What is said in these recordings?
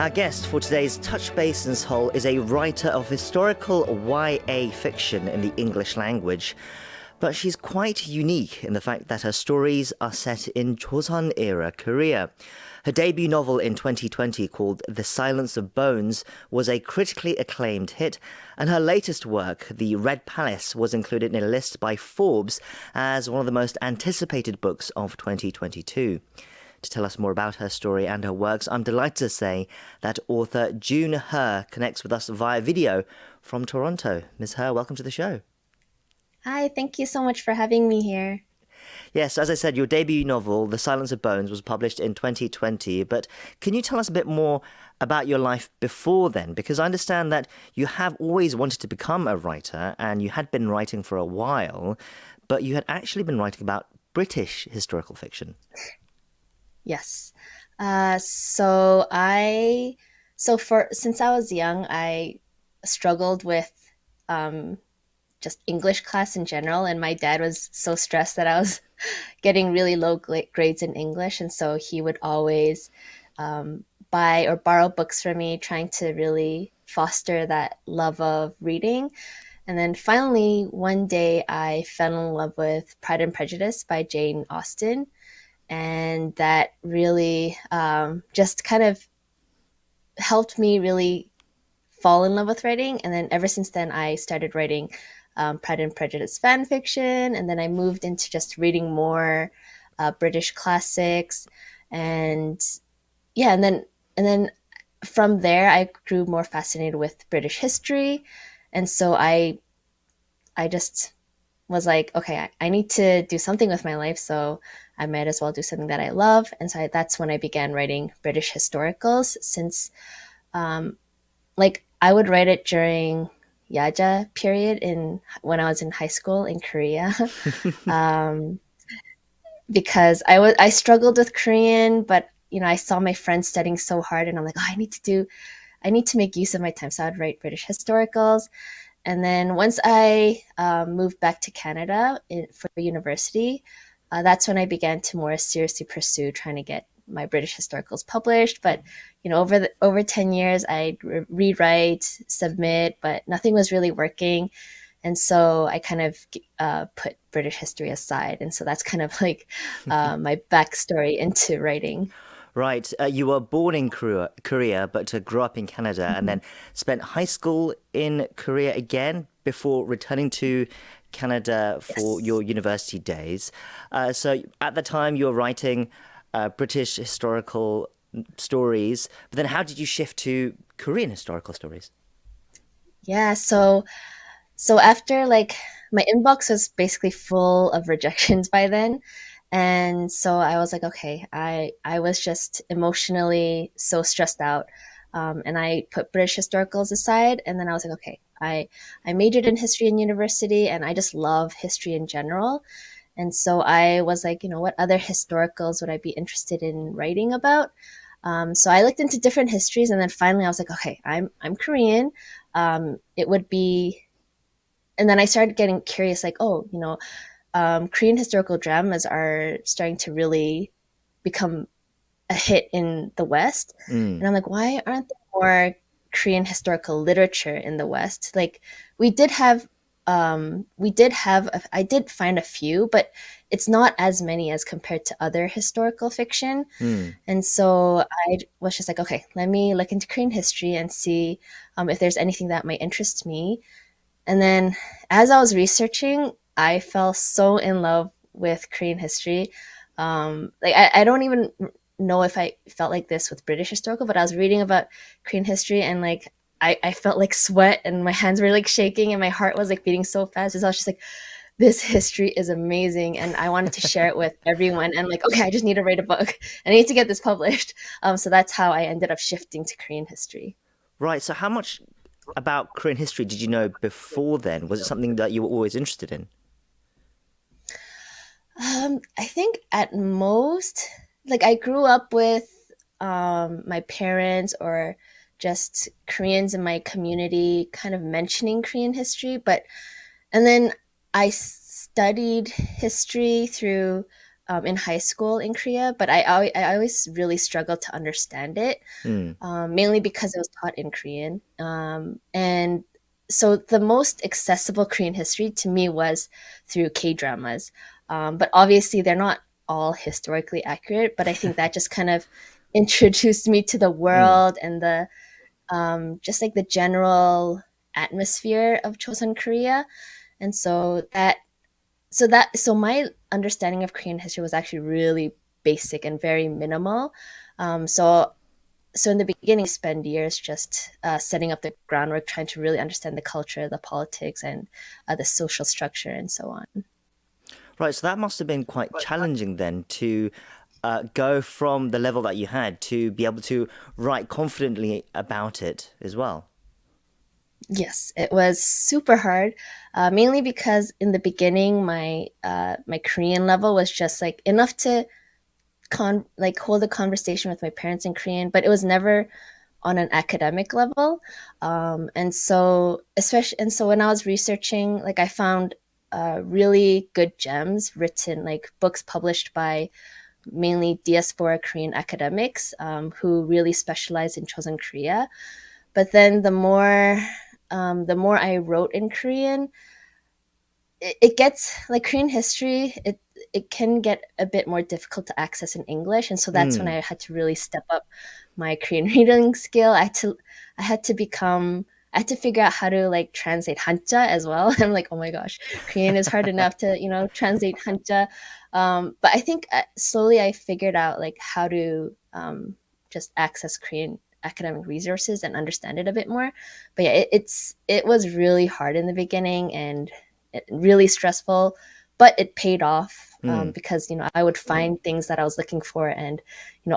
Our guest for today's Touch Basin's Hole is a writer of historical YA fiction in the English language. But she's quite unique in the fact that her stories are set in Joseon-era Korea. Her debut novel in 2020, called The Silence of Bones, was a critically acclaimed hit, and her latest work, The Red Palace, was included in a list by Forbes as one of the most anticipated books of 2022. To tell us more about her story and her works, I'm delighted to say that author June HUR connects with us via video from Toronto. Ms. HUR, welcome to the show. Hi, thank you so much for having me here. Yes, as I said, your debut novel, The Silence of Bones, was published in 2020. But can you tell us a bit more about your life before then? Because I understand that you have always wanted to become a writer and you had been writing for a while, but you had actually been writing about British historical fiction. Yes. So I so for since I was young, I struggled with um just English class in general, and my dad was so stressed that I was getting really low grades in English, and so he would always buy or borrow books from me, trying to really foster that love of reading. And then finally, one day, I fell in love with Pride and Prejudice by Jane Austen, and that really just kind of helped me really fall in love with writing. And then ever since then, I started writing Pride and Prejudice fan fiction, and then I moved into just reading more British classics, and yeah, and then from there, I grew more fascinated with British history, and so I just was like, okay, I need to do something with my life, so I might as well do something that I love. And so that's when I began writing British historicals. Since um, like I would write it during Yaja period in when I was in high school in Korea, um, because I struggled with Korean, but I saw my friends studying so hard, and I'm like, oh, I need to make use of my time. So I'd write British historicals. And then once I moved back to Canada for university, that's when I began to more seriously pursue trying to get my British historicals published. But over 10 years, I'd rewrite, submit, but nothing was really working. And so I kind of put British history aside. And so that's kind of like my backstory into writing. Right. You were born in Korea, but grew up in Canada and Mhm. then spent high school in Korea again before returning to Canada for Yes. your university days. So at the time, you were writing British historical stories, but then how did you shift to Korean historical stories? Yeah. So after, like, my inbox was basically full of rejections by then. And so I was like, okay, I was just emotionally so stressed out. And I put British historicals aside, and then I was like, okay, I majored in history in university, and I just love history in general. And so I was like, what other historicals would I be interested in writing about? So I looked into different histories, and then finally I was like, okay, I'm Korean. It would be, and then I started getting curious, like, oh, Korean historical dramas are starting to really become a hit in the West. Mm. And I'm like, why aren't there more Korean historical literature in the West? Like, we did have, I did find a few, but it's not as many as compared to other historical fiction. Mm. And so I was just like, okay, let me look into Korean history and see if there's anything that might interest me. And then as I was researching, I fell so in love with Korean history. Like, I don't even know if I felt like this with British historical, but I was reading about Korean history, and like I felt like sweat, and my hands were like shaking, and my heart was like beating so fast because I was just like, this history is amazing, and I wanted to share it with everyone. And like, okay, I just need to write a book. I need to get this published. So that's how I ended up shifting to Korean history. Right. So how much about Korean history did you know before then? Was it something that you were always interested in? I think at most, like, I grew up with my parents or just Koreans in my community kind of mentioning Korean history, but and then I studied history through in high school in Korea, but I always really struggled to understand it, Hmm. mainly because it was taught in Korean. And so the most accessible Korean history to me was through K dramas. But obviously, they're not all historically accurate, but I think that just kind of introduced me to the Hmm. world and the just like the general atmosphere of Joseon Korea. And so my understanding of Korean history was actually really basic and very minimal. So in the beginning, I spend years just setting up the groundwork, trying to really understand the culture, the politics, and the social structure, and so on. Right, so that must have been quite challenging then to go from the level that you had to be able to write confidently about it as well. Yes, it was super hard, mainly because in the beginning, my Korean level was just like enough to hold a conversation with my parents in Korean, but it was never on an academic level. And so when I was researching, like I found really good gems written, like books published by mainly diaspora Korean academics who really specialize in Chosen Korea. But then the more I wrote in Korean, it gets like Korean history. It can get a bit more difficult to access in English, and so that's when Hmm. I had to really step up my Korean reading skill. I had to figure out how to like translate Hanja as well. I'm like, oh my gosh, Korean is hard enough to translate Hanja. But I think slowly I figured out like how to just access Korean academic resources and understand it a bit more. But yeah, it was really hard in the beginning and really stressful, but it paid off Hmm. because I would find things that I was looking for, and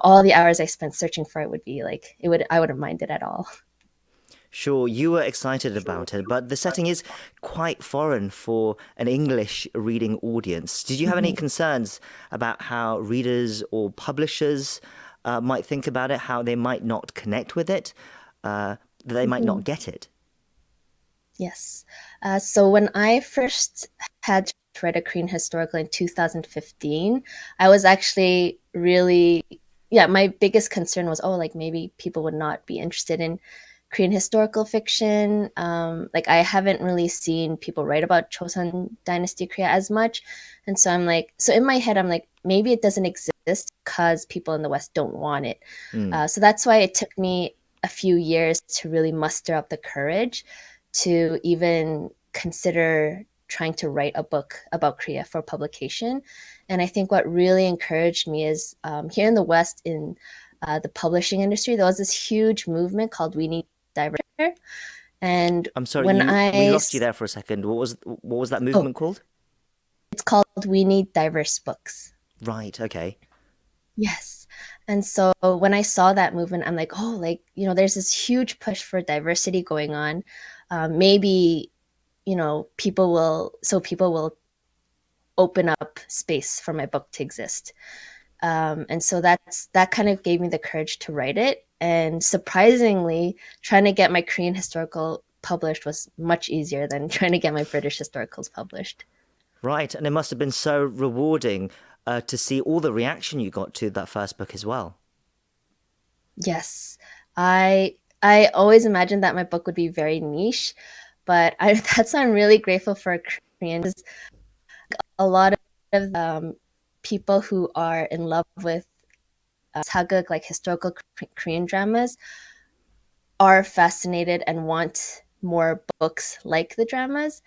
all the hours I spent searching for it would be like I wouldn't mind it at all. Sure, you were excited about it, but the setting is quite foreign for an English reading audience. Did you have any Mhm. concerns about how readers or publishers might think about it, how they might not connect with it, that they might not Mhm. get it? Yes. So when I first had to write a Korean historical in 2015, I was actually really, yeah, my biggest concern was, oh, like maybe people would not be interested in Korean historical fiction. Like I haven't really seen people write about Joseon Dynasty Korea as much. And so so in my head, I'm like, maybe it doesn't exist because people in the West don't want it. Hmm. So that's why it took me a few years to really muster up the courage to even consider trying to write a book about Korea for publication. And I think what really encouraged me is here in the West, in the publishing industry, there was this huge movement called We Need Diversity. And I'm sorry, when you we I, lost you there for a second. What was that oh, movement called? it's called We Need Diverse Books. Right, okay. Yes. And so when I saw that movement, I'm like, oh, like, there's this huge push for diversity going on. Maybe, people will open up space for my book to exist. And so that kind of gave me the courage to write it. And surprisingly, trying to get my Korean historical published was much easier than trying to get my British historicals published. Right, and it must have been so rewarding to see all the reaction you got to that first book as well. Yes, I always imagined that my book would be very niche, but that's why I'm really grateful for Koreans. A lot of people who are in love with sageuk, like historical Korean dramas, are fascinated and want more books like the dramas.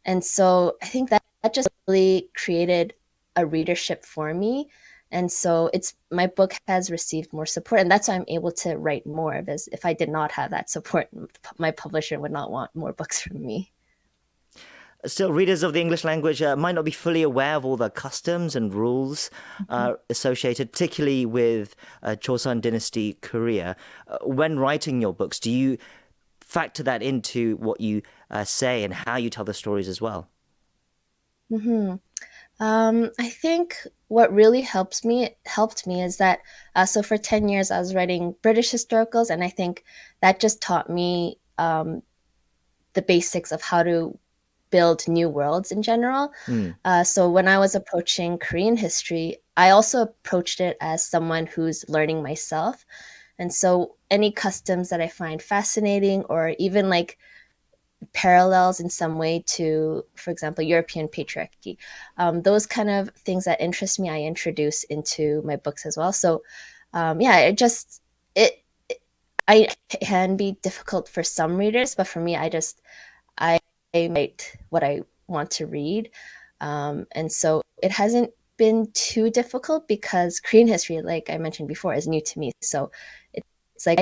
And so I think that just really created a readership for me. And so it's my book has received more support, and that's why I'm able to write more. Because if I did not have that support, my publisher would not want more books from me. Still, readers of the English language might not be fully aware of all the customs and rules associated, particularly with Joseon Dynasty Korea. When writing your books, do you factor that into what you say and how you tell the stories as well? Hmm. I think what really helped me is that so for 10 years I was writing British historicals, and I think that just taught me the basics of how to build new worlds in general. Hmm. So when I was approaching Korean history, I also approached it as someone who's learning myself. And so any customs that I find fascinating or even like parallels in some way to, for example, European patriarchy, those kind of things that interest me, I introduce into my books as well. So yeah, it I it can be difficult for some readers, but for me, I write what I want to read, and so it hasn't been too difficult because Korean history, like I mentioned before, is new to me. So it's like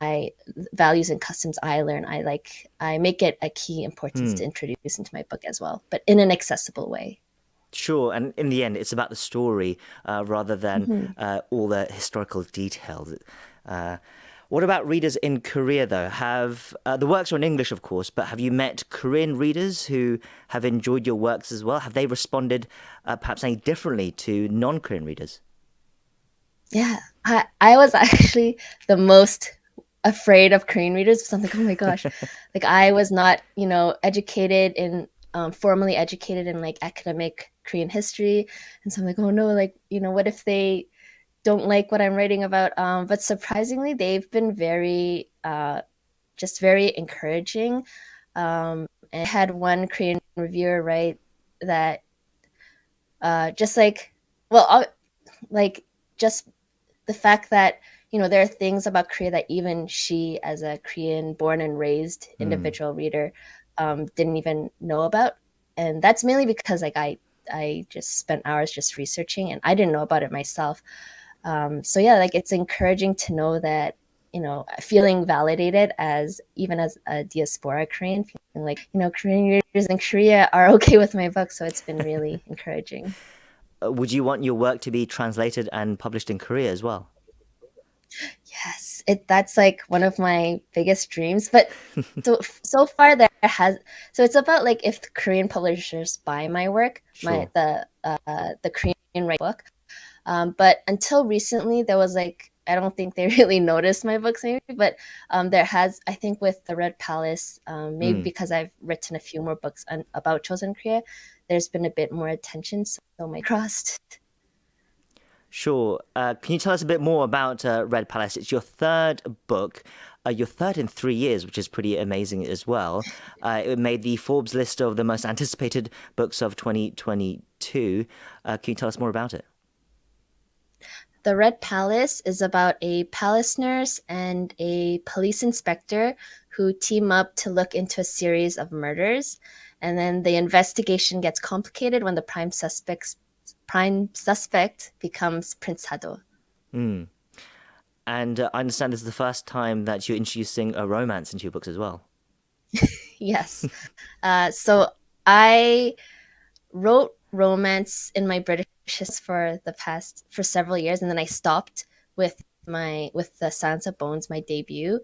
I values and customs I learn. I make it a key importance to introduce into my book as well, but in an accessible way. Sure, and in the end, it's about the story rather than Mhm. all the historical details. Uh, what about readers in Korea, though? Have the works are in English, of course, but have you met Korean readers who have enjoyed your works as well? Have they responded perhaps any differently to non-Korean readers? Yeah, I was actually the most afraid of Korean readers. So I'm like, oh my gosh, like I was not, educated in formally educated in like academic Korean history, and so I'm like, oh no, like what if they don't like what I'm writing about? But surprisingly, they've been very, just very encouraging. And I had one Korean reviewer write that, just like, well, like just the fact that there are things about Korea that even she, as a Korean born and raised Hmm. individual reader, didn't even know about, and that's mainly because like I just spent hours just researching, and I didn't know about it myself. So yeah, like it's encouraging to know that feeling validated as even as a diaspora Korean, feeling like Korean readers in Korea are okay with my book. So it's been really encouraging. Would you want your work to be translated and published in Korea as well? Yes, that's like one of my biggest dreams. But so far there has so it's about like if the Korean publishers buy my work, Sure. the Korean right book. But until recently, there was like I don't think they really noticed my books maybe, but there has I think with the Red Palace, maybe Hmm. because I've written a few more books about Chosen Korea, there's been a bit more attention. So my crossed. Sure. Can you tell us a bit more about Red Palace? It's your third book, your third in 3 years, which is pretty amazing as well. It made the Forbes list of the most anticipated books of 2022. Can you tell us more about it? The Red Palace is about a palace nurse and a police inspector who team up to look into a series of murders. And then the investigation gets complicated when the prime suspect becomes Prince Hado. Hmm. And I understand this is the first time that you're introducing a romance into your books as well. Yes. So I wrote romance in my British for several years, and then I stopped with the Silence of Bones, my debut,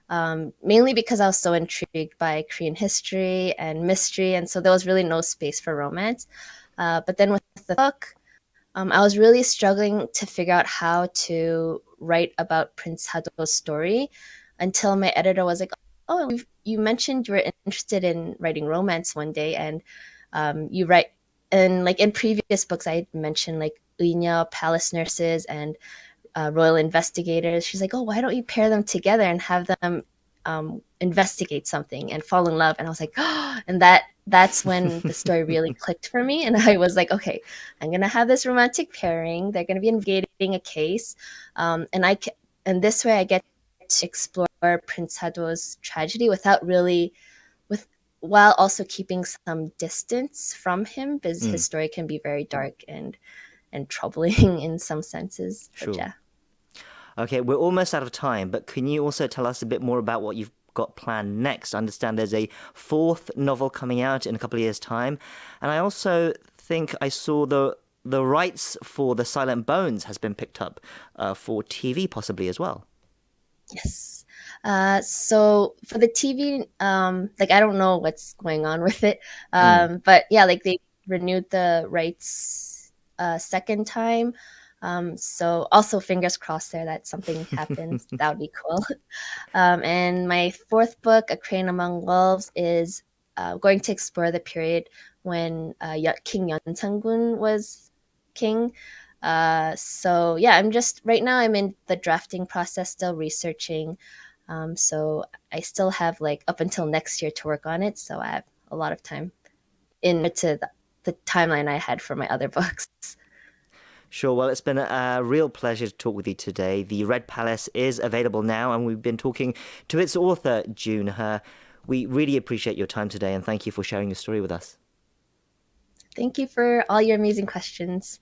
mainly because I was so intrigued by Korean history and mystery, and so there was really no space for romance. But then with the book, I was really struggling to figure out how to write about Prince Hado's story until my editor was like, "Oh, you mentioned you were interested in writing romance one day, and you write." And like in previous books, I had mentioned like Unya, palace nurses, and royal investigators. She's like, "Oh, why don't you pair them together and have them investigate something and fall in love?" And I was like, "Oh!" And that's when the story really clicked for me. And I was like, "Okay, I'm gonna have this romantic pairing. They're gonna be investigating a case, and and this way I get to explore Prince Hado's tragedy without really with while also keeping some distance from him because his Hmm. story can be very dark and troubling in some senses. But Sure. yeah. Okay, we're almost out of time, but can you also tell us a bit more about what you've got planned next? I understand there's a fourth novel coming out in a couple of years' time, and I also think I saw the rights for the Silent Bones has been picked up for TV possibly as well. Yes. So for the TV, like I don't know what's going on with it, Mm. but yeah, like they renewed the rights second time. So also fingers crossed there that something happens. That would be cool. And my fourth book, A Crane Among Wolves, is going to explore the period when King Yeonsangun was king. So yeah, I'm just right now I'm in the drafting process, still researching. So I still have like up until next year to work on it. So I have a lot of time in to the timeline I had for my other books. Sure. Well, it's been a real pleasure to talk with you today. The Red Palace is available now, and we've been talking to its author, June HUR. We really appreciate your time today, and thank you for sharing your story with us. Thank you for all your amazing questions.